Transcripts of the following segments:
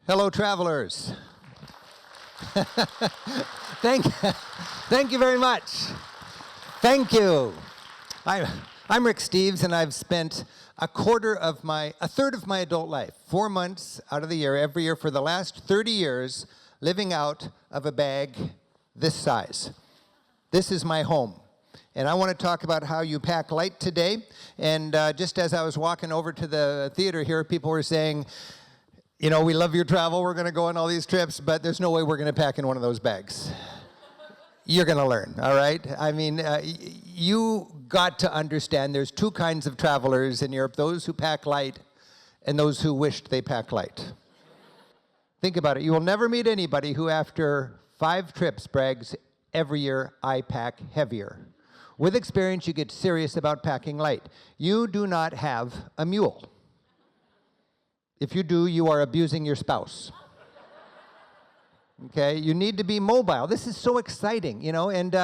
Hello, travelers. Thank, thank you very much. Thank you. I'm Rick Steves, and I've spent a third of my adult life, 4 months out of the year, every year for the last 30 years, living out of a bag this size. This is my home. And I want to talk about how you pack light today. And just as I was walking over to the theater here, people were saying, you know, we love your travel, we're going to go on all these trips, but there's no way we're going to pack in one of those bags. You're going to learn, all right? I mean, you got to understand there's two kinds of travelers in Europe, those who pack light and those who wished they packed light. Think about it. You will never meet anybody who after 5 trips brags, every year I pack heavier. With experience, you get serious about packing light. You do not have a mule. If you do, you are abusing your spouse. Okay, you need to be mobile. This is so exciting, you know, and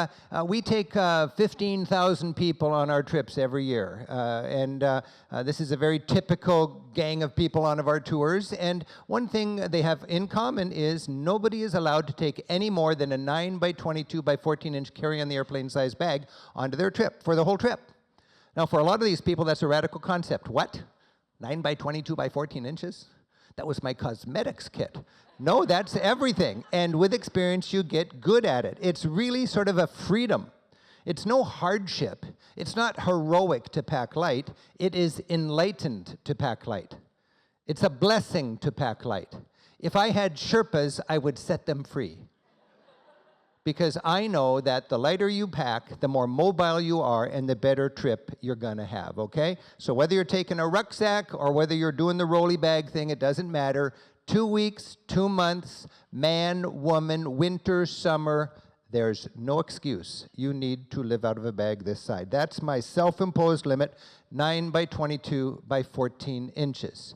we take 15,000 people on our trips every year. This is a very typical gang of people on our tours. And one thing they have in common is nobody is allowed to take any more than a 9 by 22 by 14 inch carry on the airplane size bag onto their trip for the whole trip. Now, for a lot of these people, that's a radical concept. What? 9 by 22 by 14 inches? That was my cosmetics kit. No, that's everything. And with experience, you get good at it. It's really sort of a freedom. It's no hardship. It's not heroic to pack light. It is enlightened to pack light. It's a blessing to pack light. If I had Sherpas, I would set them free. Because I know that the lighter you pack, the more mobile you are, and the better trip you're gonna have, okay? So whether you're taking a rucksack or whether you're doing the rolly bag thing, it doesn't matter. 2 weeks, 2 months, man, woman, winter, summer, there's no excuse. You need to live out of a bag this size. That's my self-imposed limit, 9 by 22 by 14 inches.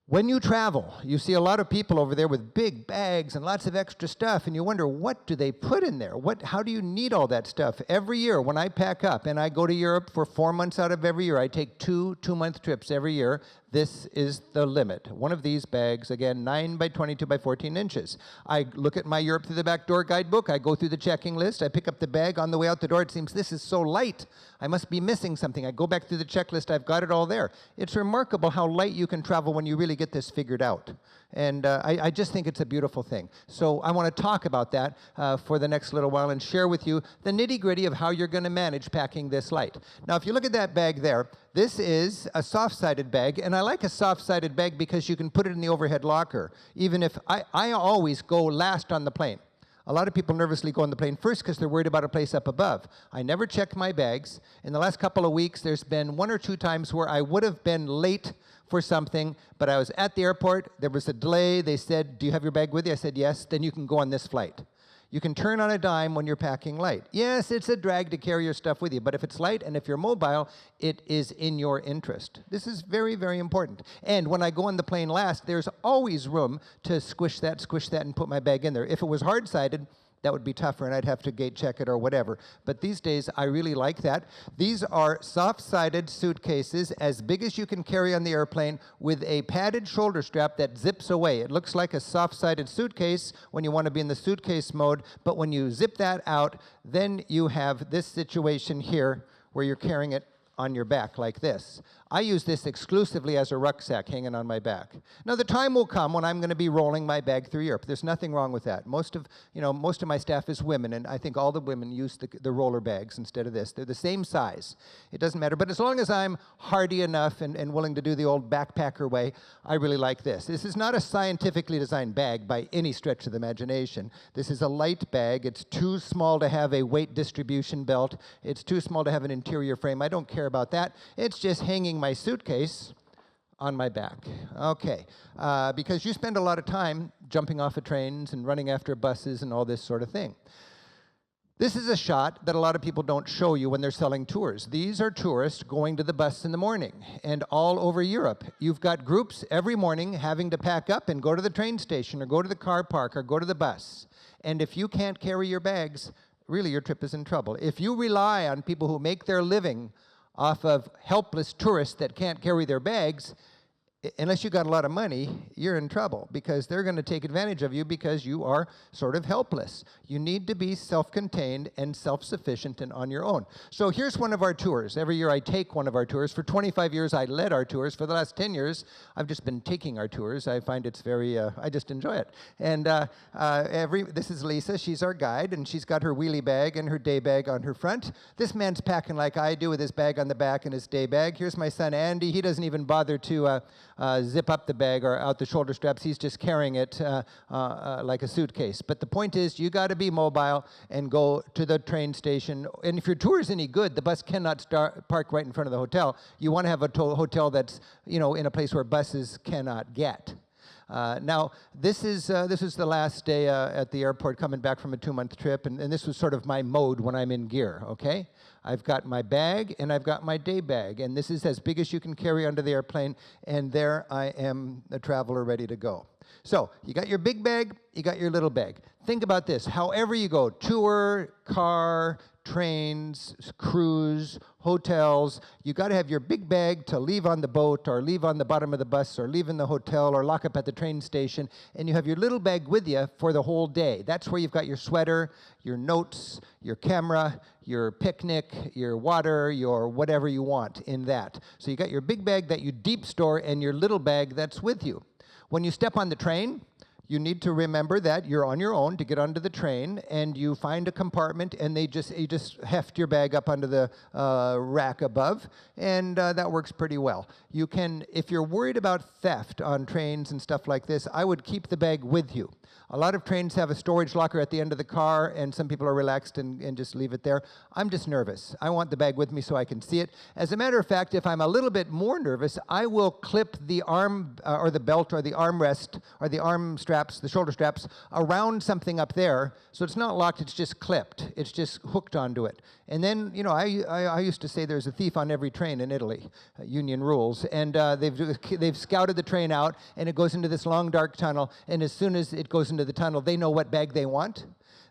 When you travel, you see a lot of people over there with big bags and lots of extra stuff, and you wonder, what do they put in there? How do you need all that stuff? Every year when I pack up, and I go to Europe for 4 months out of every year, I take 2 2-month trips every year. This is the limit. One of these bags, again, 9 by 22 by 14 inches. I look at my Europe Through the Back Door guidebook. I go through the checking list. I pick up the bag on the way out the door. It seems this is so light. I must be missing something. I go back through the checklist. I've got it all there. It's remarkable how light you can travel when you really get this figured out. And I just think it's a beautiful thing. So I want to talk about that for the next little while and share with you the nitty-gritty of how you're going to manage packing this light. Now, if you look at that bag there, this is a soft-sided bag, and I like a soft-sided bag because you can put it in the overhead locker. Even if I always go last on the plane. A lot of people nervously go on the plane first because they're worried about a place up above. I never check my bags. In the last couple of weeks, there's been 1 or 2 times where I would have been late for something, but I was at the airport, there was a delay, they said, do you have your bag with you? I said, yes, then you can go on this flight. You can turn on a dime when you're packing light. Yes, it's a drag to carry your stuff with you, but if it's light and if you're mobile, it is in your interest. This is very, very important. And when I go on the plane last, there's always room to squish that, and put my bag in there. If it was hard-sided, that would be tougher, and I'd have to gate check it or whatever. But these days, I really like that. These are soft-sided suitcases, as big as you can carry on the airplane, with a padded shoulder strap that zips away. It looks like a soft-sided suitcase when you want to be in the suitcase mode, but when you zip that out, then you have this situation here where you're carrying it on your back like this. I use this exclusively as a rucksack hanging on my back. Now the time will come when I'm going to be rolling my bag through Europe. There's nothing wrong with that. Most of my staff is women, and I think all the women use the roller bags instead of this. They're the same size. It doesn't matter. But as long as I'm hardy enough and willing to do the old backpacker way, I really like this. This is not a scientifically designed bag by any stretch of the imagination. This is a light bag. It's too small to have a weight distribution belt. It's too small to have an interior frame. I don't care about that. It's just hanging my suitcase on my back. Okay, because you spend a lot of time jumping off of trains and running after buses and all this sort of thing. This is a shot that a lot of people don't show you when they're selling tours. These are tourists going to the bus in the morning, and all over Europe. You've got groups every morning having to pack up and go to the train station or go to the car park or go to the bus. And if you can't carry your bags, really your trip is in trouble. If you rely on people who make their living off of helpless tourists that can't carry their bags, unless you got a lot of money, you're in trouble because they're going to take advantage of you because you are sort of helpless. You need to be self-contained and self-sufficient and on your own. So here's one of our tours. Every year I take one of our tours. For 25 years I led our tours. For the last 10 years I've just been taking our tours. I find it's very, I just enjoy it. And this is Lisa. She's our guide, and she's got her wheelie bag and her day bag on her front. This man's packing like I do with his bag on the back and his day bag. Here's my son Andy. He doesn't even bother to zip up the bag or out the shoulder straps. He's just carrying it like a suitcase. But the point is, you got to be mobile and go to the train station. And if your tour is any good, the bus cannot park right in front of the hotel. You want to have a hotel that's, in a place where buses cannot get. Now, this is the last day at the airport coming back from a 2-month trip, and this was sort of my mode when I'm in gear, okay? I've got my bag, and I've got my day bag, and this is as big as you can carry onto the airplane, and there I am, a traveler ready to go. So, you got your big bag, you got your little bag. Think about this. However you go, tour, car, trains, cruise, hotels, you got to have your big bag to leave on the boat or leave on the bottom of the bus or leave in the hotel or lock up at the train station, and you have your little bag with you for the whole day. That's where you've got your sweater, your notes, your camera, your picnic, your water, your whatever you want in that. So you got your big bag that you deep store and your little bag that's with you. When you step on the train, you need to remember that you're on your own to get onto the train, and you find a compartment, and you just heft your bag up onto the rack above, and that works pretty well. You can, if you're worried about theft on trains and stuff like this, I would keep the bag with you. A lot of trains have a storage locker at the end of the car, and some people are relaxed and just leave it there. I'm just nervous. I want the bag with me so I can see it. As a matter of fact, if I'm a little bit more nervous, I will clip the arm or the belt or the armrest or the arm straps, the shoulder straps, around something up there, so it's not locked, it's just clipped. It's just hooked onto it. And then, I used to say there's a thief on every train in Italy, union rules, and they've scouted the train out, and it goes into this long, dark tunnel, and as soon as it goes into the tunnel, they know what bag they want.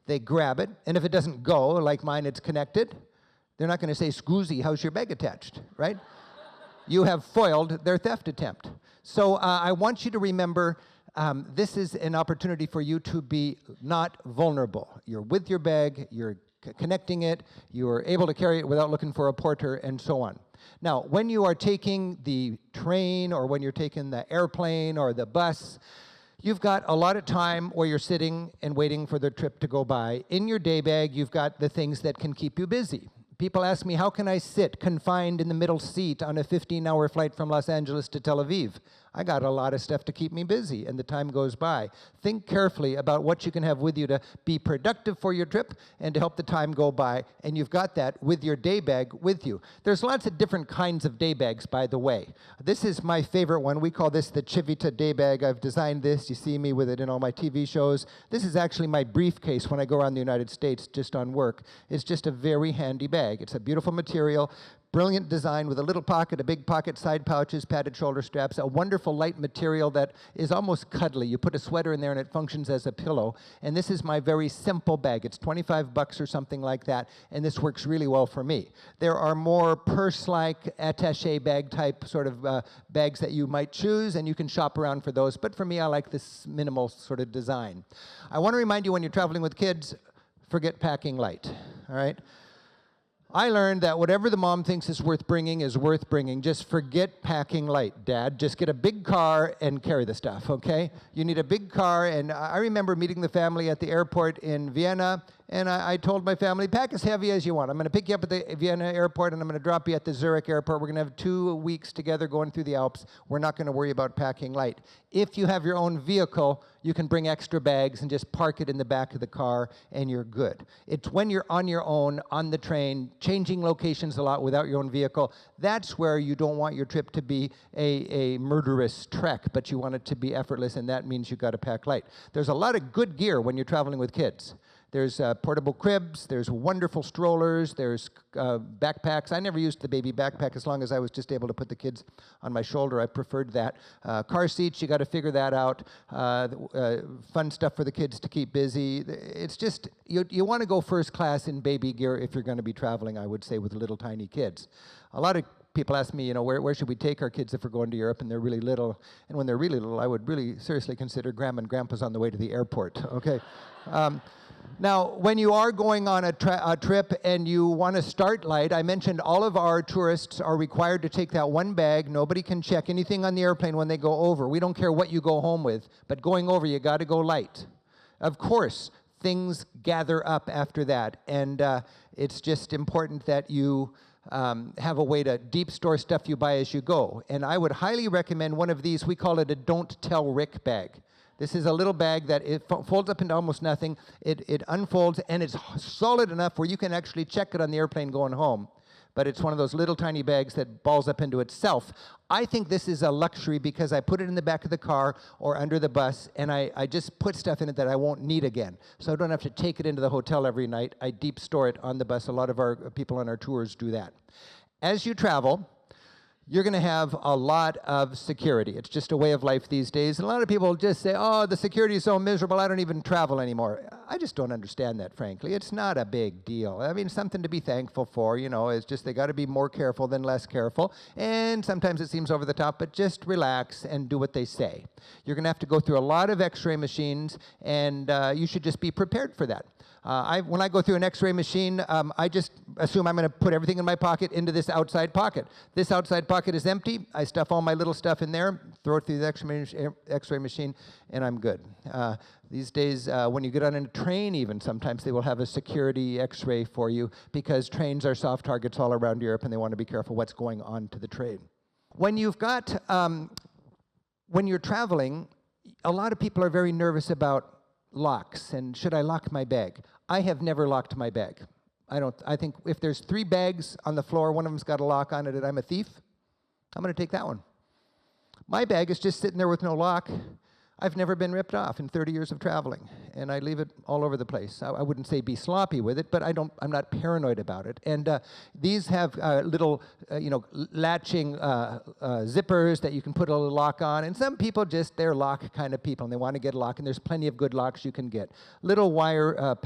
They grab it, and if it doesn't go, like mine, it's connected. They're not going to say, "Scusi, how's your bag attached?" Right? You have foiled their theft attempt. So I want you to remember, this is an opportunity for you to be not vulnerable. You're with your bag, you're connecting it, you're able to carry it without looking for a porter, and so on. Now, when you are taking the train or when you're taking the airplane or the bus, you've got a lot of time where you're sitting and waiting for the trip to go by. In your day bag, you've got the things that can keep you busy. People ask me, how can I sit confined in the middle seat on a 15-hour flight from Los Angeles to Tel Aviv? I got a lot of stuff to keep me busy, and the time goes by. Think carefully about what you can have with you to be productive for your trip and to help the time go by, and you've got that with your day bag with you. There's lots of different kinds of day bags, by the way. This is my favorite one. We call this the Civita day bag. I've designed this. You see me with it in all my TV shows. This is actually my briefcase when I go around the United States just on work. It's just a very handy bag. It's a beautiful material. Brilliant design with a little pocket, a big pocket, side pouches, padded shoulder straps, a wonderful light material that is almost cuddly. You put a sweater in there and it functions as a pillow. And this is my very simple bag. It's $25 or something like that, and this works really well for me. There are more purse-like, attaché bag type sort of bags that you might choose, and you can shop around for those. But for me, I like this minimal sort of design. I want to remind you when you're traveling with kids, forget packing light, all right? I learned that whatever the mom thinks is worth bringing is worth bringing. Just forget packing light, Dad. Just get a big car and carry the stuff, okay? You need a big car, and I remember meeting the family at the airport in Vienna, and I told my family, pack as heavy as you want. I'm going to pick you up at the Vienna airport, and I'm going to drop you at the Zurich airport. We're going to have 2 weeks together going through the Alps. We're not going to worry about packing light. If you have your own vehicle, you can bring extra bags and just park it in the back of the car, and you're good. It's when you're on your own, on the train, changing locations a lot without your own vehicle, that's where you don't want your trip to be a murderous trek, but you want it to be effortless, and that means you've got to pack light. There's a lot of good gear when you're traveling with kids. There's portable cribs, there's wonderful strollers, there's backpacks. I never used the baby backpack as long as I was just able to put the kids on my shoulder. I preferred that. Car seats, you got to figure that out. Fun stuff for the kids to keep busy. It's just, you want to go first class in baby gear if you're going to be traveling, I would say, with little tiny kids. A lot of people ask me, where should we take our kids if we're going to Europe and they're really little? And when they're really little, I would really seriously consider Grandma and Grandpa's on the way to the airport, okay? Now, when you are going on a trip and you want to start light, I mentioned all of our tourists are required to take that one bag. Nobody can check anything on the airplane when they go over. We don't care what you go home with, but going over, you got to go light. Of course, things gather up after that, and it's just important that you have a way to deep store stuff you buy as you go. And I would highly recommend one of these. We call it a Don't Tell Rick bag. This is a little bag that it folds up into almost nothing. It unfolds, and it's solid enough where you can actually check it on the airplane going home. But it's one of those little tiny bags that balls up into itself. I think this is a luxury because I put it in the back of the car or under the bus, and I just put stuff in it that I won't need again. So I don't have to take it into the hotel every night. I deep store it on the bus. A lot of our people on our tours do that. As you travel, you're going to have a lot of security. It's just a way of life these days. And a lot of people just say, oh, the security is so miserable, I don't even travel anymore. I just don't understand that, frankly. It's not a big deal. I mean, something to be thankful for, It's just they got to be more careful than less careful. And sometimes it seems over the top, but just relax and do what they say. You're going to have to go through a lot of x-ray machines, and you should just be prepared for that. When I go through an x-ray machine, I just assume I'm going to put everything in my pocket into this outside pocket. This outside pocket is empty. I stuff all my little stuff in there, throw it through the x-ray machine, and I'm good. These days, when you get on a train even, sometimes they will have a security x-ray for you because trains are soft targets all around Europe, and they want to be careful what's going on to the train. When you're traveling, a lot of people are very nervous about locks and should I lock my bag? I have never locked my bag. I think if there's 3 bags on the floor, one of them's got a lock on it and I'm a thief, I'm going to take that one. My bag is just sitting there with no lock. I've never been ripped off in 30 years of traveling, and I leave it all over the place. I wouldn't say be sloppy with it, but I'm not paranoid about it. And these have little, latching zippers that you can put a little lock on. And some people they're lock kind of people, and they want to get a lock, and there's plenty of good locks you can get. Little wire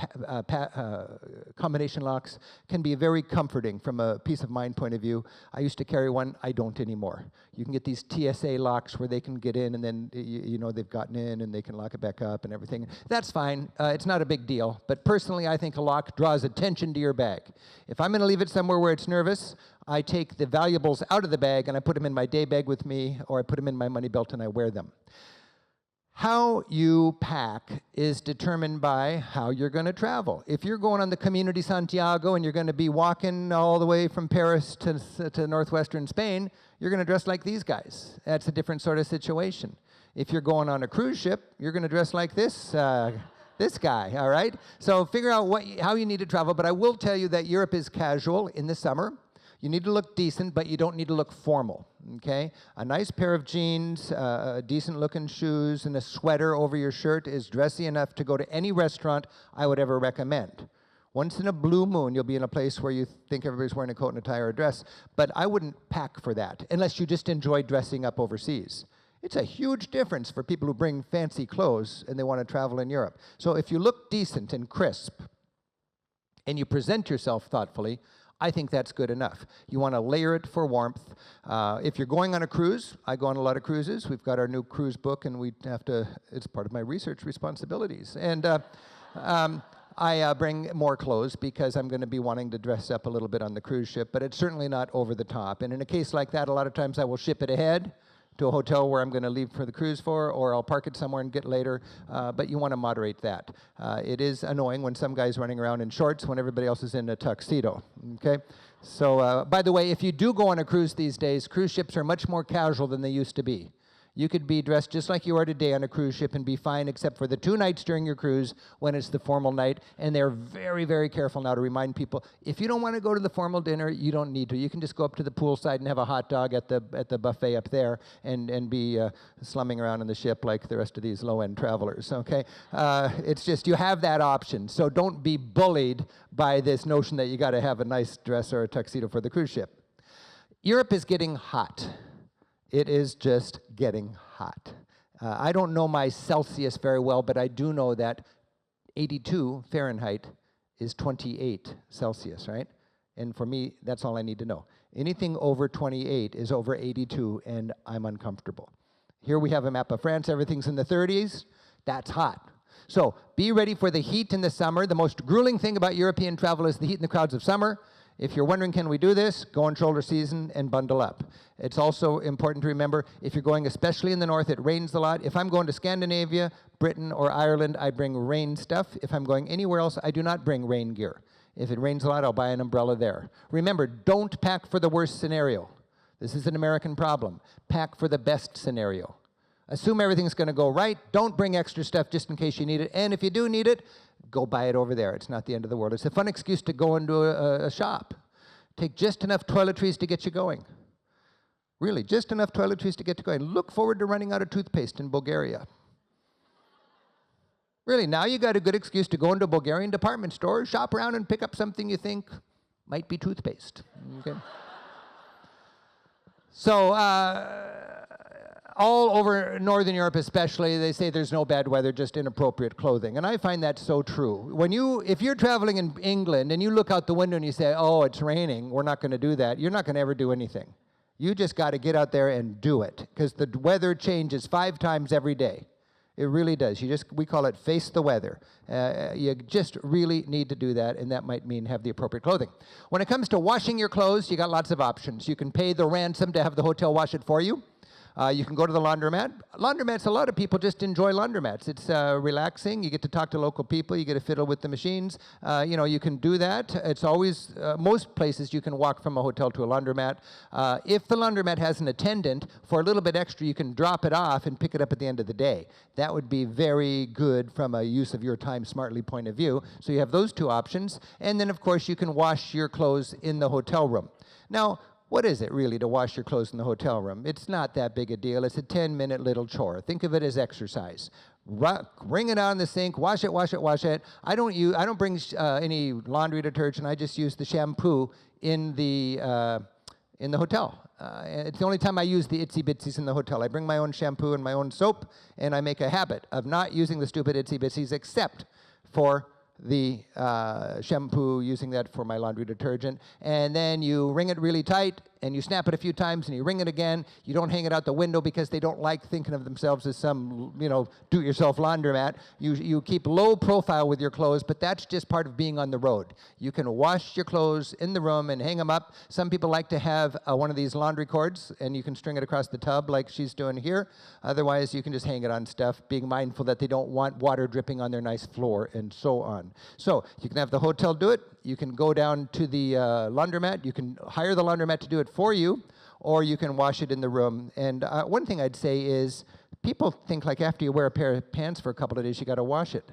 combination locks can be very comforting from a peace of mind point of view. I used to carry one. I don't anymore. You can get these TSA locks where they can get in, and then they've gotten in and they can lock it back up and everything. That's fine. It's not a big deal. But personally, I think a lock draws attention to your bag. If I'm going to leave it somewhere where it's nervous, I take the valuables out of the bag and I put them in my day bag with me, or I put them in my money belt and I wear them. How you pack is determined by how you're going to travel. If you're going on the Camino de Santiago and you're going to be walking all the way from Paris to northwestern Spain, you're going to dress like these guys. That's a different sort of situation. If you're going on a cruise ship, you're going to dress like this guy, all right? So figure out how you need to travel, but I will tell you that Europe is casual in the summer. You need to look decent, but you don't need to look formal, okay? A nice pair of jeans, decent-looking shoes, and a sweater over your shirt is dressy enough to go to any restaurant I would ever recommend. Once in a blue moon, you'll be in a place where you think everybody's wearing a coat and a tie or a dress, but I wouldn't pack for that, unless you just enjoy dressing up overseas. It's a huge difference for people who bring fancy clothes and they want to travel in Europe. So if you look decent and crisp and you present yourself thoughtfully, I think that's good enough. You want to layer it for warmth. If you're going on a cruise, I go on a lot of cruises. We've got our new cruise book, and it's part of my research responsibilities. And I bring more clothes because I'm going to be wanting to dress up a little bit on the cruise ship, but it's certainly not over the top. And in a case like that, a lot of times I will ship it ahead to a hotel where I'm going to leave for the cruise or I'll park it somewhere and get later, but you want to moderate that. It is annoying when some guy's running around in shorts when everybody else is in a tuxedo, okay? So, by the way, if you do go on a cruise these days, cruise ships are much more casual than they used to be. You could be dressed just like you are today on a cruise ship and be fine, except for the 2 nights during your cruise when it's the formal night. And they're very, very careful now to remind people, if you don't want to go to the formal dinner, you don't need to. You can just go up to the poolside and have a hot dog at the buffet up there and be slumming around on the ship like the rest of these low-end travelers, okay? It's just you have that option. So don't be bullied by this notion that you got to have a nice dress or a tuxedo for the cruise ship. Europe is getting hot. It is just getting hot. I don't know my Celsius very well, but I do know that 82 Fahrenheit is 28 Celsius, right? And for me, that's all I need to know. Anything over 28 is over 82, and I'm uncomfortable. Here we have a map of France. Everything's in the 30s. That's hot. So be ready for the heat in the summer. The most grueling thing about European travel is the heat and the crowds of summer. If you're wondering, can we do this? Go in shoulder season and bundle up. It's also important to remember, if you're going especially in the north, it rains a lot. If I'm going to Scandinavia, Britain, or Ireland, I bring rain stuff. If I'm going anywhere else, I do not bring rain gear. If it rains a lot, I'll buy an umbrella there. Remember, don't pack for the worst scenario. This is an American problem. Pack for the best scenario. Assume everything's going to go right. Don't bring extra stuff just in case you need it. And if you do need it, go buy it over there. It's not the end of the world. It's a fun excuse to go into a shop. Take just enough toiletries to get you going. Really, just enough toiletries to get you going. Look forward to running out of toothpaste in Bulgaria. Really, now you got a good excuse to go into a Bulgarian department store, shop around, and pick up something you think might be toothpaste. Okay? So, all over Northern Europe especially, they say there's no bad weather, just inappropriate clothing. And I find that so true. If you're traveling in England and you look out the window and you say, oh, it's raining, we're not going to do that, you're not going to ever do anything. You just got to get out there and do it, because the weather changes 5 times every day. It really does. We call it face the weather. You just really need to do that, and that might mean have the appropriate clothing. When it comes to washing your clothes, you got lots of options. You can pay the ransom to have the hotel wash it for you. You can go to the laundromat. Laundromats, a lot of people just enjoy laundromats. It's relaxing. You get to talk to local people. You get to fiddle with the machines. You can do that. It's always, most places you can walk from a hotel to a laundromat. If the laundromat has an attendant, for a little bit extra, you can drop it off and pick it up at the end of the day. That would be very good from a use of your time smartly point of view. So you have those 2 options. And then, of course, you can wash your clothes in the hotel room. Now, what is it really to wash your clothes in the hotel room? It's not that big a deal. It's a 10-minute little chore. Think of it as exercise. Bring it on the sink, wash it, wash it, wash it. I don't bring any laundry detergent. I just use the shampoo in the hotel. It's the only time I use the itsy bitsies in the hotel. I bring my own shampoo and my own soap, and I make a habit of not using the stupid itsy bitsies except for the shampoo, using that for my laundry detergent. And then you wring it really tight, and you snap it a few times, and you wring it again. You don't hang it out the window because they don't like thinking of themselves as some, do-it-yourself laundromat. You keep low profile with your clothes, but that's just part of being on the road. You can wash your clothes in the room and hang them up. Some people like to have one of these laundry cords, and you can string it across the tub like she's doing here. Otherwise, you can just hang it on stuff, being mindful that they don't want water dripping on their nice floor, and so on. So you can have the hotel do it. You can go down to the laundromat. You can hire the laundromat to do it for you, or you can wash it in the room. And one thing I'd say is, people think like after you wear a pair of pants for a couple of days, you got to wash it.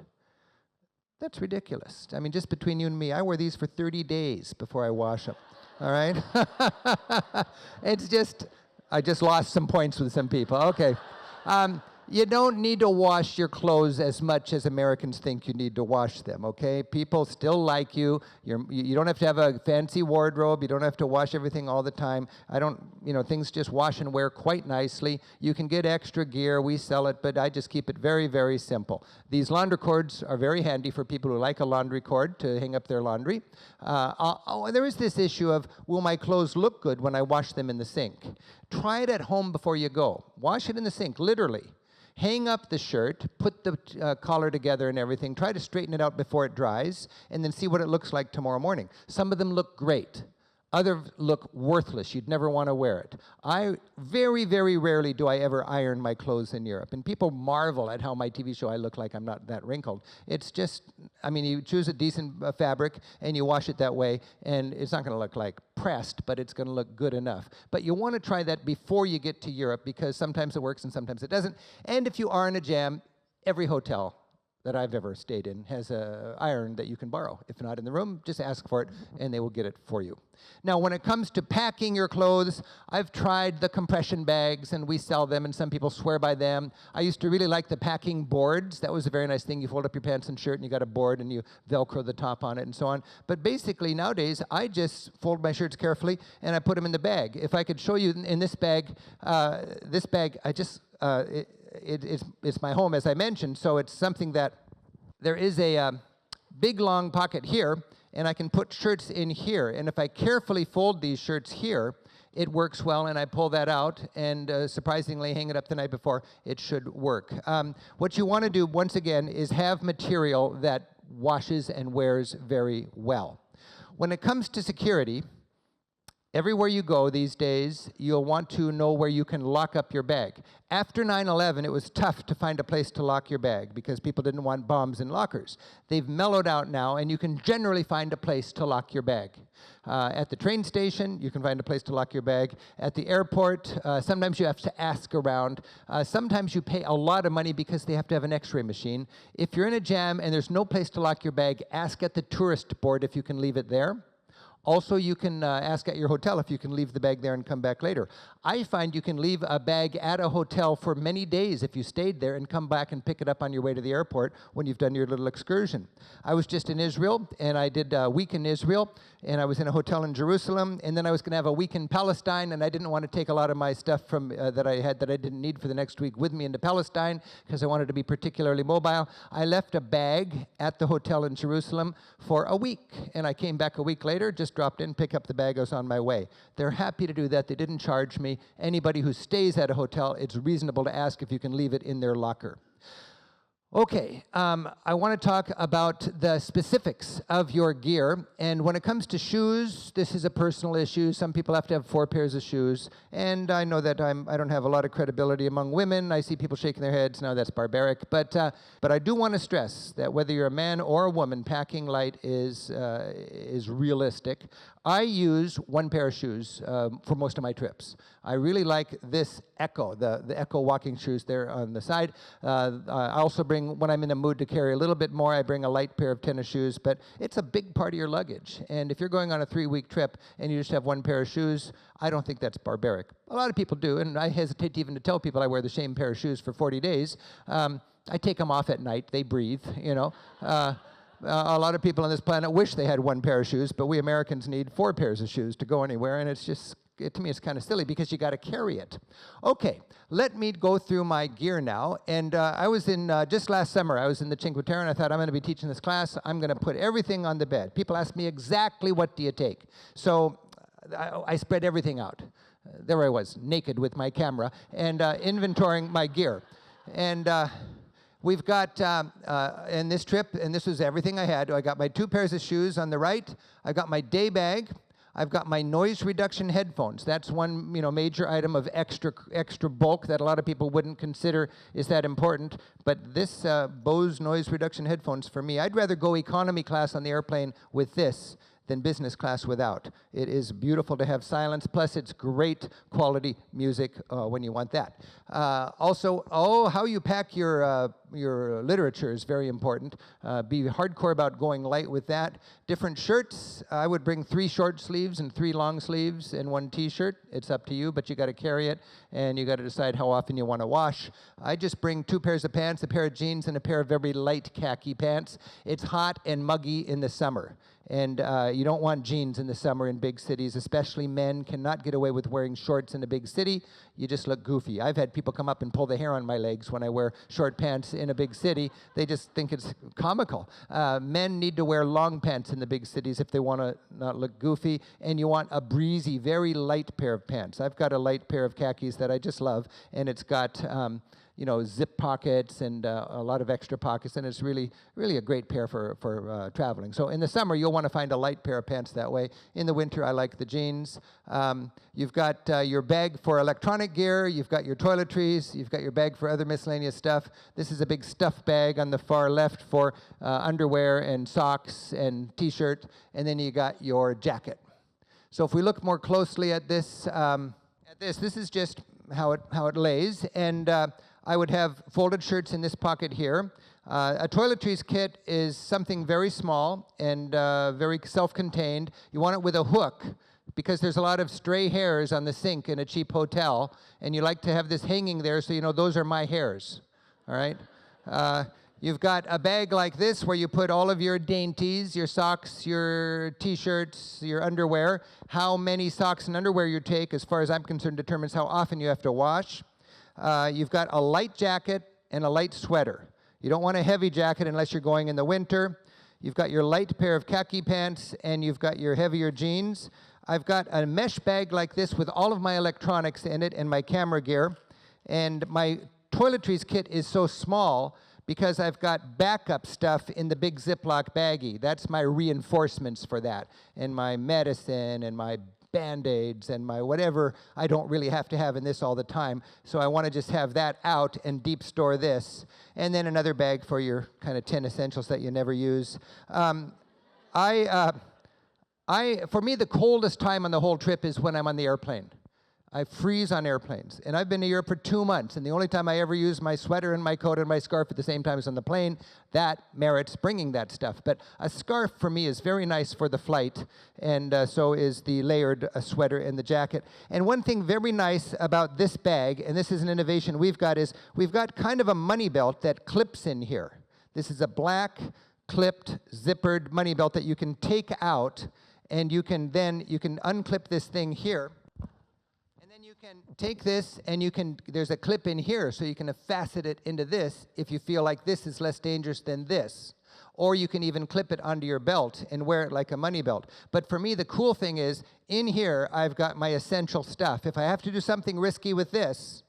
That's ridiculous. I mean, just between you and me, I wear these for 30 days before I wash them. All right? I just lost some points with some people. Okay. You don't need to wash your clothes as much as Americans think you need to wash them, okay? People still like you. You don't have to have a fancy wardrobe. You don't have to wash everything all the time. Things just wash and wear quite nicely. You can get extra gear. We sell it, but I just keep it very, very simple. These laundry cords are very handy for people who like a laundry cord to hang up their laundry. And there is this issue of, will my clothes look good when I wash them in the sink? Try it at home before you go. Wash it in the sink, literally. Hang up the shirt, put the collar together and everything, try to straighten it out before it dries, and then see what it looks like tomorrow morning. Some of them look great. Others look worthless. You'd never want to wear it. Very, very rarely do I ever iron my clothes in Europe. And people marvel at how my TV show I look like I'm not that wrinkled. It's just, you choose a decent fabric and you wash it that way, and it's not going to look like pressed, but it's going to look good enough. But you want to try that before you get to Europe, because sometimes it works and sometimes it doesn't. And if you are in a jam, every hotel that I've ever stayed in has an iron that you can borrow. If not in the room, just ask for it, and they will get it for you. Now, when it comes to packing your clothes, I've tried the compression bags, and we sell them, and some people swear by them. I used to really like the packing boards. That was a very nice thing. You fold up your pants and shirt, and you got a board, and you Velcro the top on it, and so on. But basically, nowadays, I just fold my shirts carefully, and I put them in the bag. If I could show you in this bag, I just... It's my home, as I mentioned, so it's something that there is a big long pocket here, and I can put shirts in here. And if I carefully fold these shirts here, it works well, and I pull that out, and surprisingly, hang it up the night before, it should work. What you want to do, once again, is have material that washes and wears very well. When it comes to security, everywhere you go these days, you'll want to know where you can lock up your bag. After 9/11, it was tough to find a place to lock your bag because people didn't want bombs in lockers. They've mellowed out now, and you can generally find a place to lock your bag. At the train station, you can find a place to lock your bag. At the airport, sometimes you have to ask around. Sometimes you pay a lot of money because they have to have an x-ray machine. If you're in a jam and there's no place to lock your bag, ask at the tourist board if you can leave it there. Also, you can ask at your hotel if you can leave the bag there and come back later. I find you can leave a bag at a hotel for many days if you stayed there and come back and pick it up on your way to the airport when you've done your little excursion. I was just in Israel, and I did a week in Israel, and I was in a hotel in Jerusalem, and then I was going to have a week in Palestine, and I didn't want to take a lot of my stuff from that I had that I didn't need for the next week with me into Palestine because I wanted to be particularly mobile. I left a bag at the hotel in Jerusalem for a week, and I came back a week later, just dropped in, pick up the bag, I was on my way. They're happy to do that. They didn't charge me. Anybody who stays at a hotel, it's reasonable to ask if you can leave it in their locker. Okay, I want to talk about the specifics of your gear, and when it comes to shoes, this is a personal issue. Some people have to have 4 pairs of shoes, and I know that I don't have a lot of credibility among women. I see people shaking their heads, no, that's barbaric, but I do want to stress that whether you're a man or a woman, packing light is realistic. I use 1 pair of shoes for most of my trips. I really like this Echo, the Echo walking shoes there on the side. I also bring, when I'm in a mood to carry a little bit more, I bring a light pair of tennis shoes, but it's a big part of your luggage. And if you're going on a 3-week trip and you just have 1 pair of shoes, I don't think that's barbaric. A lot of people do, and I hesitate even to tell people I wear the same pair of shoes for 40 days. I take them off at night, they breathe, you know. A lot of people on this planet wish they had 1 pair of shoes, but we Americans need 4 pairs of shoes to go anywhere, and it's just, to me, it's kind of silly because you got to carry it. Okay, let me go through my gear now. And I was in, just last summer, I was in the Cinque Terre, and I thought, I'm going to be teaching this class. I'm going to put everything on the bed. People ask me exactly what do you take. So I spread everything out. There I was, naked with my camera, and inventorying my gear. And we've got, in this trip, and this was everything I had, I got my 2 pairs of shoes on the right, I got my day bag, I've got my noise reduction headphones. That's one major item of extra bulk that a lot of people wouldn't consider is that important. But this Bose noise reduction headphones, for me, I'd rather go economy class on the airplane with this than business class without. It is beautiful to have silence, plus it's great quality music when you want that. Also, how you pack your literature is very important. Be hardcore about going light with that. Different shirts, I would bring 3 short sleeves and 3 long sleeves and 1 t-shirt. It's up to you, but you got to carry it, and you got to decide how often you want to wash. I just bring 2 pairs of pants, a pair of jeans, and a pair of very light khaki pants. It's hot and muggy in the summer. And you don't want jeans in the summer in big cities, especially men cannot get away with wearing shorts in a big city. You just look goofy. I've had people come up and pull the hair on my legs when I wear short pants in a big city. They just think it's comical. Men need to wear long pants in the big cities if they want to not look goofy. And you want a breezy, very light pair of pants. I've got a light pair of khakis that I just love, and it's got zip pockets and a lot of extra pockets, and it's really, really a great pair for traveling. So in the summer, you'll want to find a light pair of pants that way. In the winter, I like the jeans. You've got your bag for electronic gear. You've got your toiletries. You've got your bag for other miscellaneous stuff. This is a big stuff bag on the far left for underwear and socks and t-shirt, and then you got your jacket. So if we look more closely at this, this is just how it lays, and I would have folded shirts in this pocket here. A toiletries kit is something very small and very self-contained. You want it with a hook because there's a lot of stray hairs on the sink in a cheap hotel, and you like to have this hanging there so you know those are my hairs, all right? You've got a bag like this where you put all of your dainties, your socks, your t-shirts, your underwear. How many socks and underwear you take, as far as I'm concerned, determines how often you have to wash. You've got a light jacket and a light sweater. You don't want a heavy jacket unless you're going in the winter. You've got your light pair of khaki pants, and you've got your heavier jeans. I've got a mesh bag like this with all of my electronics in it and my camera gear. And my toiletries kit is so small because I've got backup stuff in the big Ziploc baggie. That's my reinforcements for that. And my medicine and my Band-Aids and my whatever I don't really have to have in this all the time. So I want to just have that out and deep store this. And then another bag for your kind of 10 essentials that you never use. For me, the coldest time on the whole trip is when I'm on the airplane. I freeze on airplanes. And I've been here for 2 months, and the only time I ever use my sweater and my coat and my scarf at the same time is on the plane. That merits bringing that stuff. But a scarf for me is very nice for the flight, and so is the layered sweater and the jacket. And one thing very nice about this bag, and this is an innovation we've got, is we've got kind of a money belt that clips in here. This is a black, clipped, zippered money belt that you can take out, and you can unclip this thing here. You can take this and there's a clip in here so you can fasten it into this if you feel like this is less dangerous than this. Or you can even clip it onto your belt and wear it like a money belt. But for me, the cool thing is, in here, I've got my essential stuff. If I have to do something risky with this,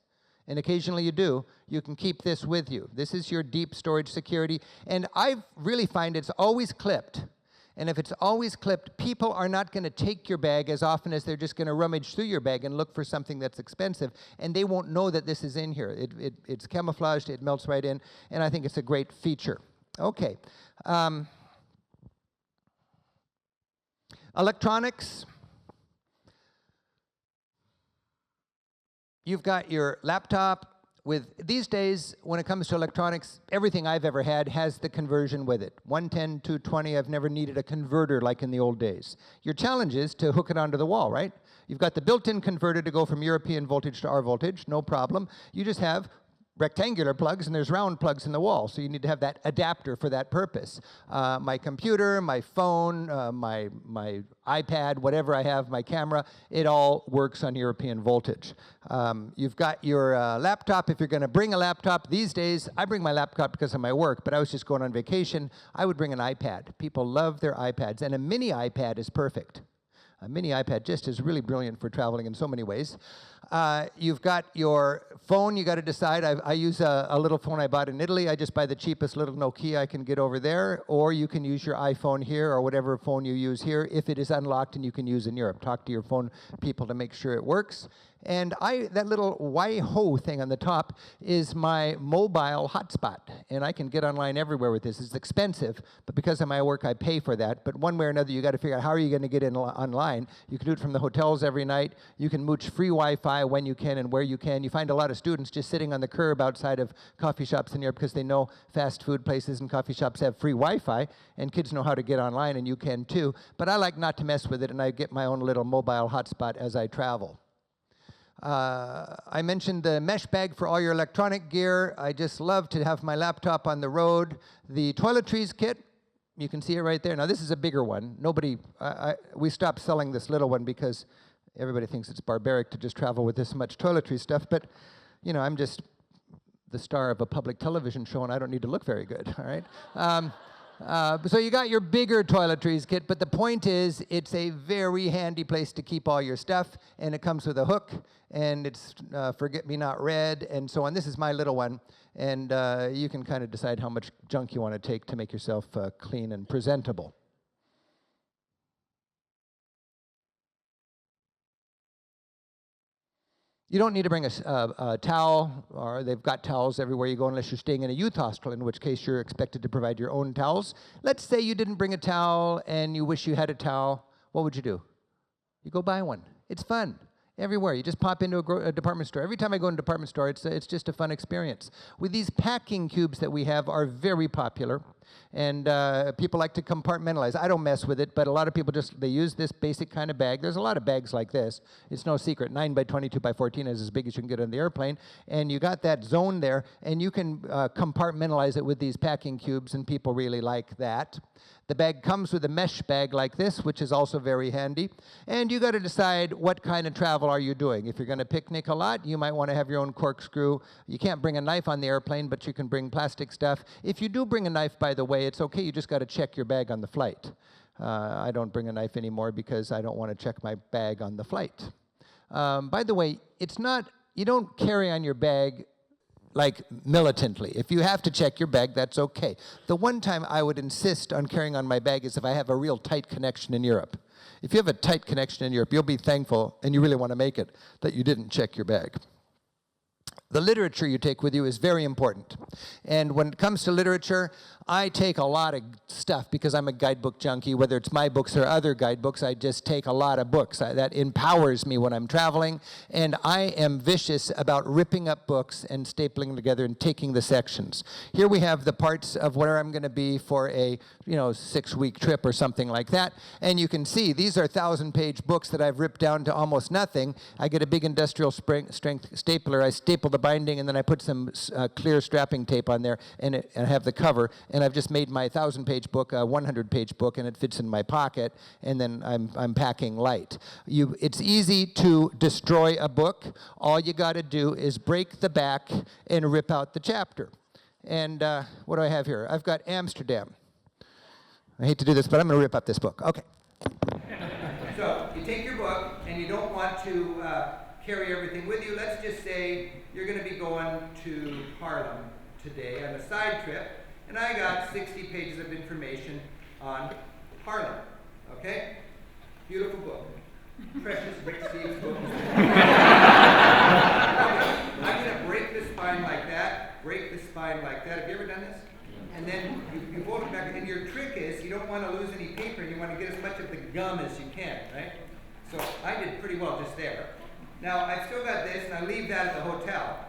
and occasionally you do, you can keep this with you. This is your deep storage security. And I really find it's always clipped. And if it's always clipped, people are not going to take your bag as often as they're just going to rummage through your bag and look for something that's expensive, and they won't know that this is in here. It's camouflaged, it melts right in, and I think it's a great feature. Okay. Electronics. You've got your laptop. These days, when it comes to electronics, everything I've ever had has the conversion with it. 110, 220, I've never needed a converter like in the old days. Your challenge is to hook it onto the wall, right? You've got the built-in converter to go from European voltage to our voltage, no problem. You just have rectangular plugs, and there's round plugs in the wall, so you need to have that adapter for that purpose. My computer, my phone, my iPad, whatever I have, my camera, it all works on European voltage. You've got your laptop. If you're going to bring a laptop, these days, I bring my laptop because of my work, but I was just going on vacation. I would bring an iPad. People love their iPads, and a mini iPad is perfect. A mini iPad just is really brilliant for traveling in so many ways. You've got your phone. You got to decide. I use a little phone I bought in Italy. I just buy the cheapest little Nokia I can get over there, or you can use your iPhone here or whatever phone you use here if it is unlocked and you can use in Europe. Talk to your phone people to make sure it works. And that little Waiho thing on the top is my mobile hotspot, and I can get online everywhere with this. It's expensive, but because of my work, I pay for that. But one way or another, you got to figure out how are you going to get in online. You can do it from the hotels every night. You can mooch free Wi-Fi when you can and where you can. You find a lot of students just sitting on the curb outside of coffee shops in Europe because they know fast food places and coffee shops have free Wi-Fi, and kids know how to get online, and you can too. But I like not to mess with it, and I get my own little mobile hotspot as I travel. I mentioned the mesh bag for all your electronic gear. I just love to have my laptop on the road. The toiletries kit, you can see it right there. Now this is a bigger one. We stopped selling this little one because everybody thinks it's barbaric to just travel with this much toiletry stuff, but you know, I'm just the star of a public television show and I don't need to look very good, all right? So you got your bigger toiletries kit, but the point is it's a very handy place to keep all your stuff, and it comes with a hook, and it's forget-me-not red, and so on. This is my little one, and you can kind of decide how much junk you want to take to make yourself clean and presentable. You don't need to bring a towel, or they've got towels everywhere you go unless you're staying in a youth hostel, in which case you're expected to provide your own towels. Let's say you didn't bring a towel and you wish you had a towel. What would you do? You go buy one. It's fun. Everywhere. You just pop into a department store. Every time I go in a department store, it's just a fun experience. With these packing cubes that we have are very popular, and people like to compartmentalize. I don't mess with it, but a lot of people they use this basic kind of bag. There's a lot of bags like this. It's no secret. 9 by 22 by 14 is as big as you can get on the airplane, and you got that zone there, and you can compartmentalize it with these packing cubes, and people really like that. The bag comes with a mesh bag like this, which is also very handy. And you got to decide what kind of travel are you doing. If you're going to picnic a lot, you might want to have your own corkscrew. You can't bring a knife on the airplane, but you can bring plastic stuff. If you do bring a knife, by the way, it's okay. You just got to check your bag on the flight. I don't bring a knife anymore because I don't want to check my bag on the flight. By the way, it's not, you don't carry on your bag like militantly. If you have to check your bag, that's okay. The one time I would insist on carrying on my bag is if I have a real tight connection in Europe. If you have a tight connection in Europe, you'll be thankful, and you really want to make it, that you didn't check your bag. The literature you take with you is very important. And when it comes to literature, I take a lot of stuff because I'm a guidebook junkie. Whether it's my books or other guidebooks, I just take a lot of books. That empowers me when I'm traveling. And I am vicious about ripping up books and stapling them together and taking the sections. Here we have the parts of where I'm going to be for a 6-week trip or something like that. And you can see these are 1,000-page books that I've ripped down to almost nothing. I get a big industrial strength stapler. I staple the binding, and then I put some clear strapping tape on there and have the cover. And I've just made my 1,000-page book a 100-page book, and it fits in my pocket, and then I'm packing light. It's easy to destroy a book. All you got to do is break the back and rip out the chapter. And what do I have here? I've got Amsterdam. I hate to do this, but I'm going to rip up this book. Okay. So you take your book, and you don't want to carry everything with you. Let's just say you're going to be going to Haarlem today on a side trip, and I got 60 pages of information on Haarlem. Okay? Beautiful book. Precious Rick Steves book. I'm going to break the spine like that, break the spine like that. Have you ever done this? And then you fold it back, and your trick is you don't want to lose any paper, and you want to get as much of the gum as you can, right? So I did pretty well just there. Now, I've still got this, and I leave that at the hotel,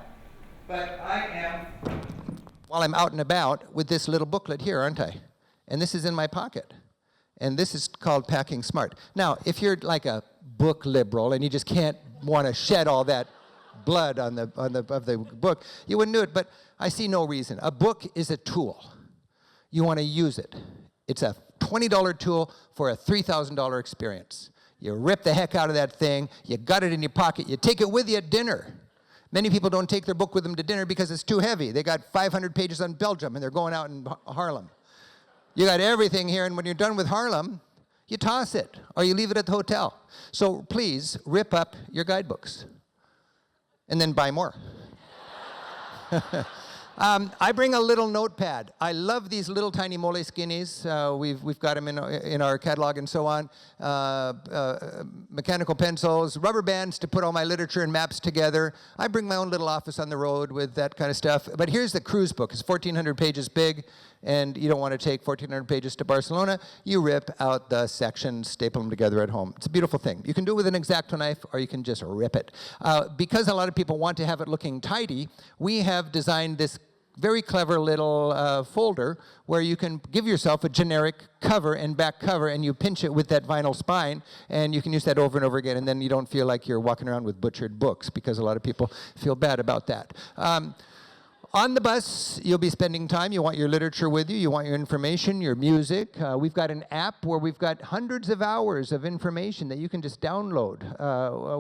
but I am, while I'm out and about, with this little booklet here, aren't I? And this is in my pocket. And this is called Packing Smart. Now, if you're like a book liberal and you just can't want to shed all that blood of the book, you wouldn't do it, but I see no reason. A book is a tool. You want to use it. It's a $20 tool for a $3,000 experience. You rip the heck out of that thing, you got it in your pocket, you take it with you at dinner. Many people don't take their book with them to dinner because it's too heavy. They got 500 pages on Belgium and they're going out in Haarlem. You got everything here, and when you're done with Haarlem, you toss it or you leave it at the hotel. So please rip up your guidebooks and then buy more. I bring a little notepad. I love these little tiny Moleskinis. We've got them in our catalog and so on. Mechanical pencils, rubber bands to put all my literature and maps together. I bring my own little office on the road with that kind of stuff. But here's the cruise book. It's 1,400 pages big, and you don't want to take 1,400 pages to Barcelona. You rip out the sections, staple them together at home. It's a beautiful thing. You can do it with an X-Acto knife, or you can just rip it. Because a lot of people want to have it looking tidy, we have designed this very clever little folder where you can give yourself a generic cover and back cover, and you pinch it with that vinyl spine, and you can use that over and over again, and then you don't feel like you're walking around with butchered books, because a lot of people feel bad about that. On the bus, you'll be spending time. You want your literature with you. You want your information, your music. We've got an app where we've got hundreds of hours of information that you can just download.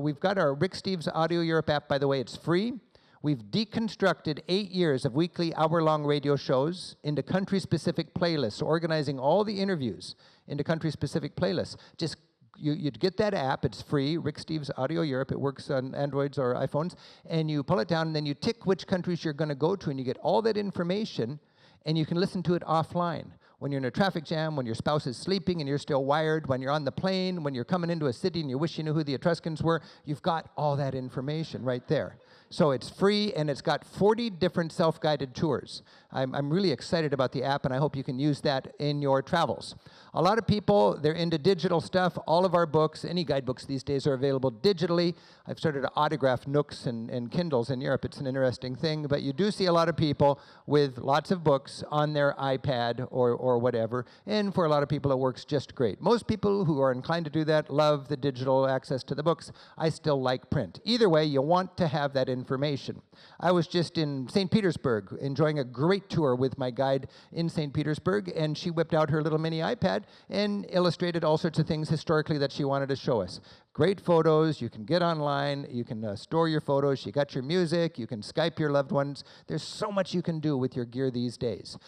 We've got our Rick Steves Audio Europe app, by the way. It's free. We've deconstructed 8 years of weekly hour-long radio shows into country-specific playlists, organizing all the interviews into country-specific playlists. Just you'd get that app. It's free, Rick Steves Audio Europe. It works on Androids or iPhones. And you pull it down, and then you tick which countries you're going to go to, and you get all that information, and you can listen to it offline. When you're in a traffic jam, when your spouse is sleeping and you're still wired, when you're on the plane, when you're coming into a city and you wish you knew who the Etruscans were, you've got all that information right there. So it's free, and it's got 40 different self-guided tours. I'm really excited about the app, and I hope you can use that in your travels. A lot of people, they're into digital stuff. All of our books, any guidebooks these days, are available digitally. I've started to autograph Nooks and Kindles in Europe. It's an interesting thing, but you do see a lot of people with lots of books on their iPad or or whatever. And for a lot of people, it works just great. Most people who are inclined to do that love the digital access to the books. I still like print. Either way, you want to have that information. I was just in St. Petersburg enjoying a great tour with my guide in St. Petersburg, and she whipped out her little mini iPad and illustrated all sorts of things historically that she wanted to show us. Great photos, you can get online, you can store your photos, you got your music, you can Skype your loved ones. There's so much you can do with your gear these days.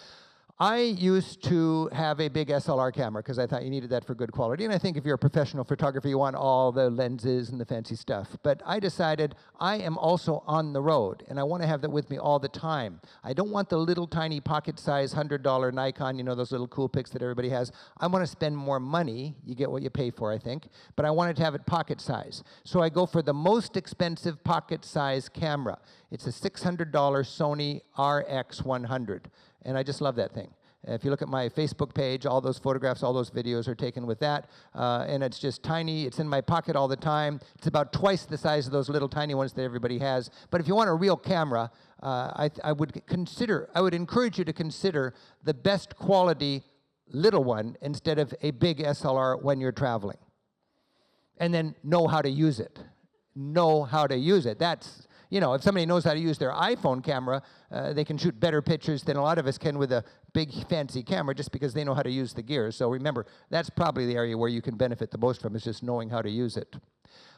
I used to have a big SLR camera because I thought you needed that for good quality. And I think if you're a professional photographer, you want all the lenses and the fancy stuff. But I decided I am also on the road, and I want to have that with me all the time. I don't want the little tiny pocket-size $100 Nikon, you know, those little cool pics that everybody has. I want to spend more money. You get what you pay for, I think. But I wanted to have it pocket-size. So I go for the most expensive pocket-size camera. It's a $600 Sony RX100. And I just love that thing. If you look at my Facebook page, all those photographs, all those videos are taken with that. And it's just tiny. It's in my pocket all the time. It's about twice the size of those little tiny ones that everybody has. But if you want a real camera, I would encourage you to consider the best quality little one instead of a big SLR when you're traveling. And then know how to use it. Know how to use it. That's, you know, if somebody knows how to use their iPhone camera, they can shoot better pictures than a lot of us can with a big fancy camera just because they know how to use the gear. So remember, that's probably the area where you can benefit the most from, is just knowing how to use it.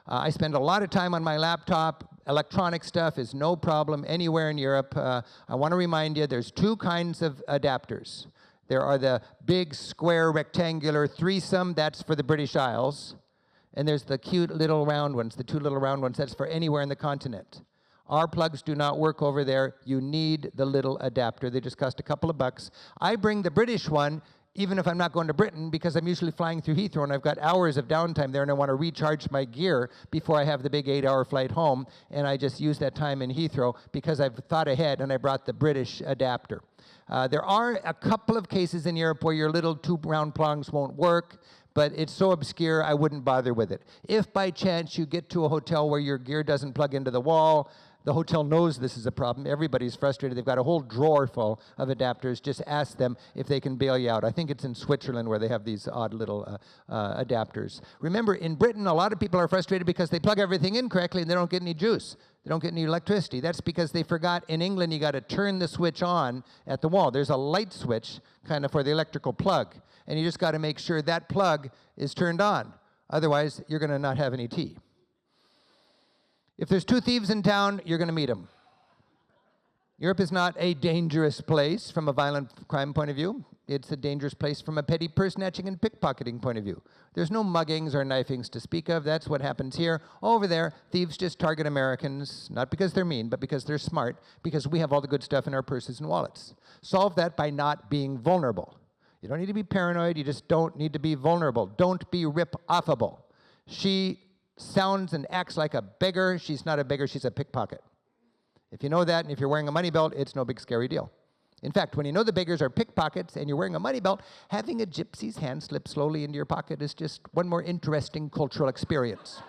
I spend a lot of time on my laptop. Electronic stuff is no problem anywhere in Europe. I want to remind you, there's two kinds of adapters. There are the big, square, rectangular threesome, that's for the British Isles. And there's the cute little round ones, the two little round ones, that's for anywhere in the continent. Our plugs do not work over there. You need the little adapter. They just cost a couple of bucks. I bring the British one, even if I'm not going to Britain, because I'm usually flying through Heathrow and I've got hours of downtime there and I want to recharge my gear before I have the big 8-hour flight home. And I just use that time in Heathrow because I've thought ahead and I brought the British adapter. There are a couple of cases in Europe where your little two round prongs won't work, but it's so obscure I wouldn't bother with it. If by chance you get to a hotel where your gear doesn't plug into the wall, the hotel knows this is a problem. Everybody's frustrated. They've got a whole drawer full of adapters. Just ask them if they can bail you out. I think it's in Switzerland where they have these odd little adapters. Remember, in Britain, a lot of people are frustrated because they plug everything in correctly and they don't get any juice. They don't get any electricity. That's because they forgot in England you got to turn the switch on at the wall. There's a light switch kind of for the electrical plug. And you just got to make sure that plug is turned on. Otherwise, you're going to not have any tea. If there's two thieves in town, you're going to meet them. Europe is not a dangerous place from a violent crime point of view. It's a dangerous place from a petty purse snatching and pickpocketing point of view. There's no muggings or knifings to speak of. That's what happens here. Over there, thieves just target Americans, not because they're mean, but because they're smart, because we have all the good stuff in our purses and wallets. Solve that by not being vulnerable. You don't need to be paranoid. You just don't need to be vulnerable. Don't be rip-offable. She sounds and acts like a beggar. She's not a beggar, she's a pickpocket. If you know that, and if you're wearing a money belt, it's no big scary deal. In fact, when you know the beggars are pickpockets and you're wearing a money belt, having a gypsy's hand slip slowly into your pocket is just one more interesting cultural experience.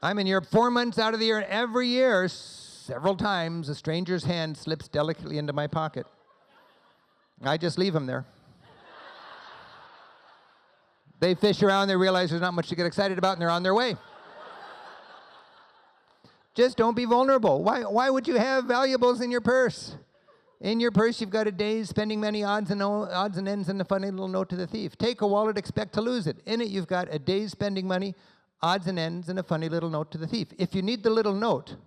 I'm in Europe 4 months out of the year, and every year, several times, a stranger's hand slips delicately into my pocket. I just leave them there. They fish around, they realize there's not much to get excited about, and they're on their way. Just don't be vulnerable. Why would you have valuables in your purse? In your purse, you've got a day's spending money, odds and ends, and a funny little note to the thief. Take a wallet, expect to lose it. In it, you've got a day's spending money, odds and ends, and a funny little note to the thief. If you need the little note,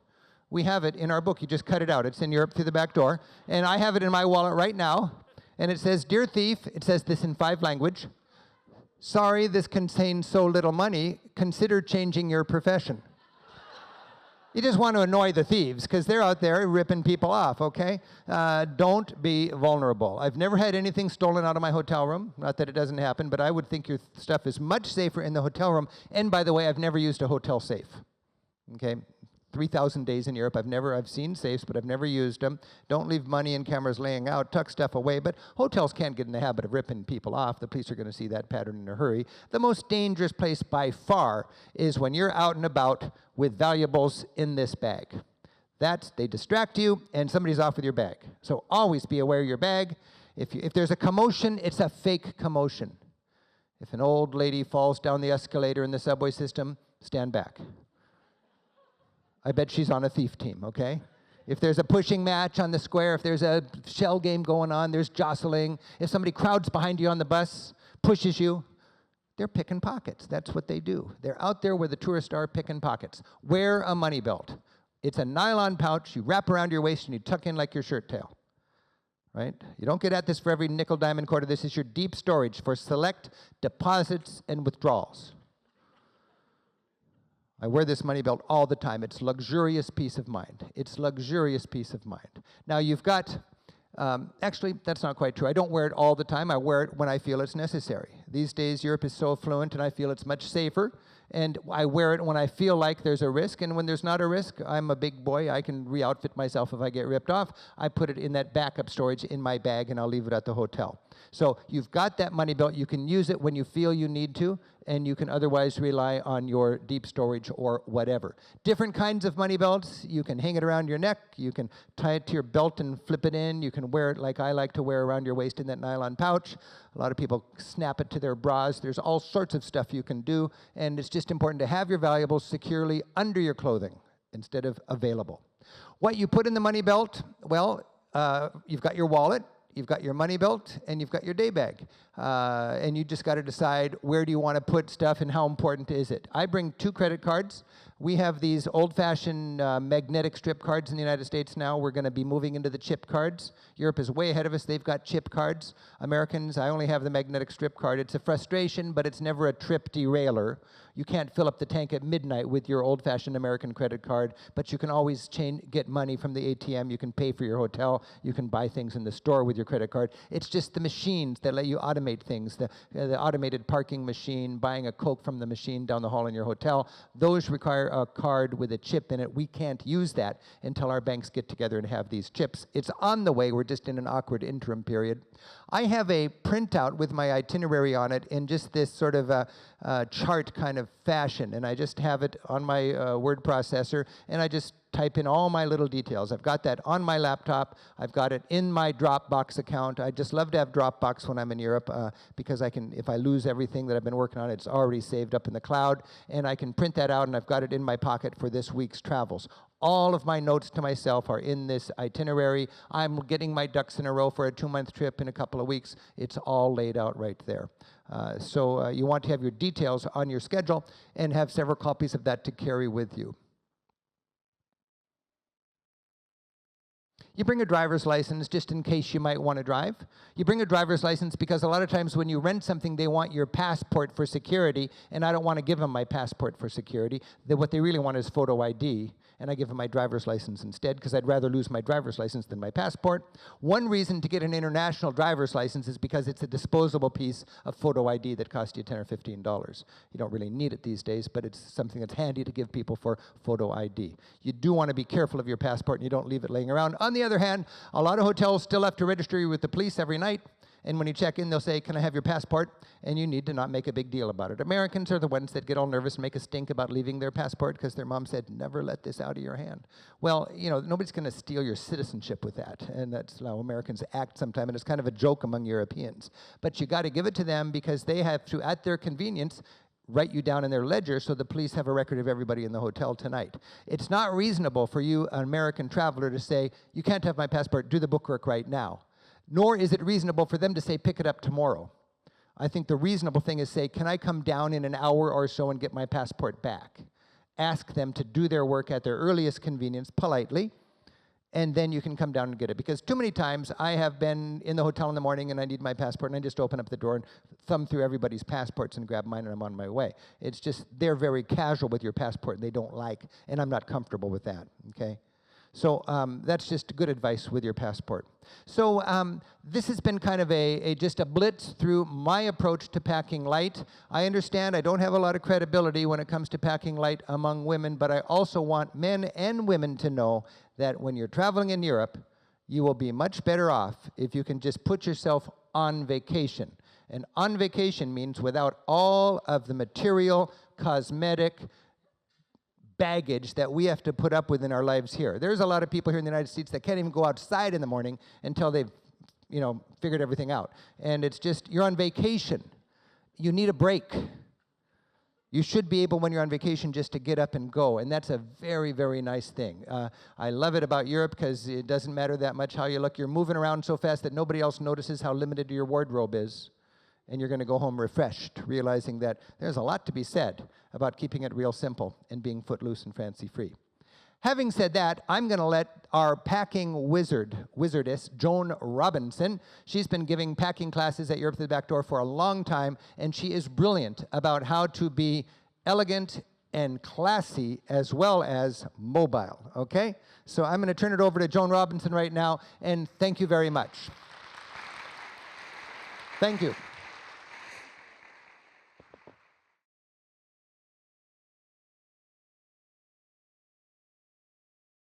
we have it in our book. You just cut it out. It's in Europe through the back door. And I have it in my wallet right now. And it says, "Dear thief," it says this in 5 languages. "Sorry, this contains so little money. Consider changing your profession." You just want to annoy the thieves because they're out there ripping people off, okay? Don't be vulnerable. I've never had anything stolen out of my hotel room. Not that it doesn't happen, but I would think your stuff is much safer in the hotel room. And by the way, I've never used a hotel safe, okay? 3,000 days in Europe, I've seen safes, but I've never used them. Don't leave money and cameras laying out, tuck stuff away, but hotels can't get in the habit of ripping people off. The police are going to see that pattern in a hurry. The most dangerous place by far is when you're out and about with valuables in this bag. They distract you, and somebody's off with your bag. So always be aware of your bag. If there's a commotion, it's a fake commotion. If an old lady falls down the escalator in the subway system, stand back. I bet she's on a thief team, okay? If there's a pushing match on the square, if there's a shell game going on, there's jostling. If somebody crowds behind you on the bus, pushes you, they're picking pockets. That's what they do. They're out there where the tourists are picking pockets. Wear a money belt. It's a nylon pouch you wrap around your waist and you tuck in like your shirt tail, right? You don't get at this for every nickel, diamond, quarter. This is your deep storage for select deposits and withdrawals. I wear this money belt all the time. It's luxurious peace of mind. It's luxurious peace of mind. Now you've got, actually, that's not quite true. I don't wear it all the time. I wear it when I feel it's necessary. These days, Europe is so affluent, and I feel it's much safer. And I wear it when I feel like there's a risk, and when there's not a risk, I'm a big boy. I can re-outfit myself if I get ripped off. I put it in that backup storage in my bag, and I'll leave it at the hotel. So you've got that money belt. You can use it when you feel you need to, and you can otherwise rely on your deep storage or whatever. Different kinds of money belts. You can hang it around your neck. You can tie it to your belt and flip it in. You can wear it like I like to wear around your waist in that nylon pouch. A lot of people snap it to their bras. There's all sorts of stuff you can do, and it's just important to have your valuables securely under your clothing instead of available. What you put in the money belt, well, you've got your wallet, you've got your money belt, and you've got your day bag. And you just got to decide where do you want to put stuff and how important is it. I bring 2 credit cards. We have these old-fashioned magnetic strip cards in the United States now. We're going to be moving into the chip cards. Europe is way ahead of us. They've got chip cards. Americans, I only have the magnetic strip card. It's a frustration, but it's never a trip derailer. You can't fill up the tank at midnight with your old-fashioned American credit card, but you can always get money from the ATM. You can pay for your hotel. You can buy things in the store with your credit card. It's just the machines that let you automate things, the automated parking machine, buying a Coke from the machine down the hall in your hotel. Those require a card with a chip in it. We can't use that until our banks get together and have these chips. It's on the way. We're just in an awkward interim period. I have a printout with my itinerary on it in just this sort of a chart kind of fashion, and I just have it on my word processor, and I just type in all my little details. I've got that on my laptop. I've got it in my Dropbox account. I just love to have Dropbox when I'm in Europe because I can, if I lose everything that I've been working on, it's already saved up in the cloud, and I can print that out, and I've got it in my pocket for this week's travels. All of my notes to myself are in this itinerary. I'm getting my ducks in a row for a 2-month trip in a couple of weeks. It's all laid out right there. So you want to have your details on your schedule and have several copies of that to carry with you. You bring a driver's license just in case you might want to drive. You bring a driver's license because a lot of times when you rent something, they want your passport for security, and I don't want to give them my passport for security. What they really want is photo ID, and I give them my driver's license instead because I'd rather lose my driver's license than my passport. One reason to get an international driver's license is because it's a disposable piece of photo ID that costs you $10 or $15. You don't really need it these days, but it's something that's handy to give people for photo ID. You do want to be careful of your passport and you don't leave it laying around. On the other hand, a lot of hotels still have to register you with the police every night, and when you check in, they'll say, "Can I have your passport?" And you need to not make a big deal about it. Americans are the ones that get all nervous and make a stink about leaving their passport because their mom said, "Never let this out of your hand." Well, you know, nobody's going to steal your citizenship with that, and that's how Americans act sometimes, and it's kind of a joke among Europeans. But you got to give it to them because they have to, at their convenience, write you down in their ledger so the police have a record of everybody in the hotel tonight. It's not reasonable for you, an American traveler, to say, "You can't have my passport, do the bookwork right now." Nor is it reasonable for them to say, "Pick it up tomorrow." I think the reasonable thing is say, "Can I come down in an hour or so and get my passport back?" Ask them to do their work at their earliest convenience, politely, and then you can come down and get it. Because too many times I have been in the hotel in the morning and I need my passport and I just open up the door and thumb through everybody's passports and grab mine and I'm on my way. It's just, they're very casual with your passport and they don't like, and I'm not comfortable with that, okay? So that's just good advice with your passport. So this has been kind of just a blitz through my approach to packing light. I understand I don't have a lot of credibility when it comes to packing light among women, but I also want men and women to know that when you're traveling in Europe, you will be much better off if you can just put yourself on vacation. And on vacation means without all of the material, cosmetic, baggage that we have to put up with in our lives here. There's a lot of people here in the United States that can't even go outside in the morning until they've, figured everything out. And it's just, you're on vacation. You need a break. You should be able, when you're on vacation, just to get up and go, and that's a very, very nice thing. I love it about Europe because it doesn't matter that much how you look. You're moving around so fast that nobody else notices how limited your wardrobe is, and you're going to go home refreshed, realizing that there's a lot to be said about keeping it real simple and being footloose and fancy-free. Having said that, I'm going to let our packing wizardess, Joan Robinson, she's been giving packing classes at Europe to the Back Door for a long time, and she is brilliant about how to be elegant and classy as well as mobile, okay? So I'm going to turn it over to Joan Robinson right now, and thank you very much. Thank you.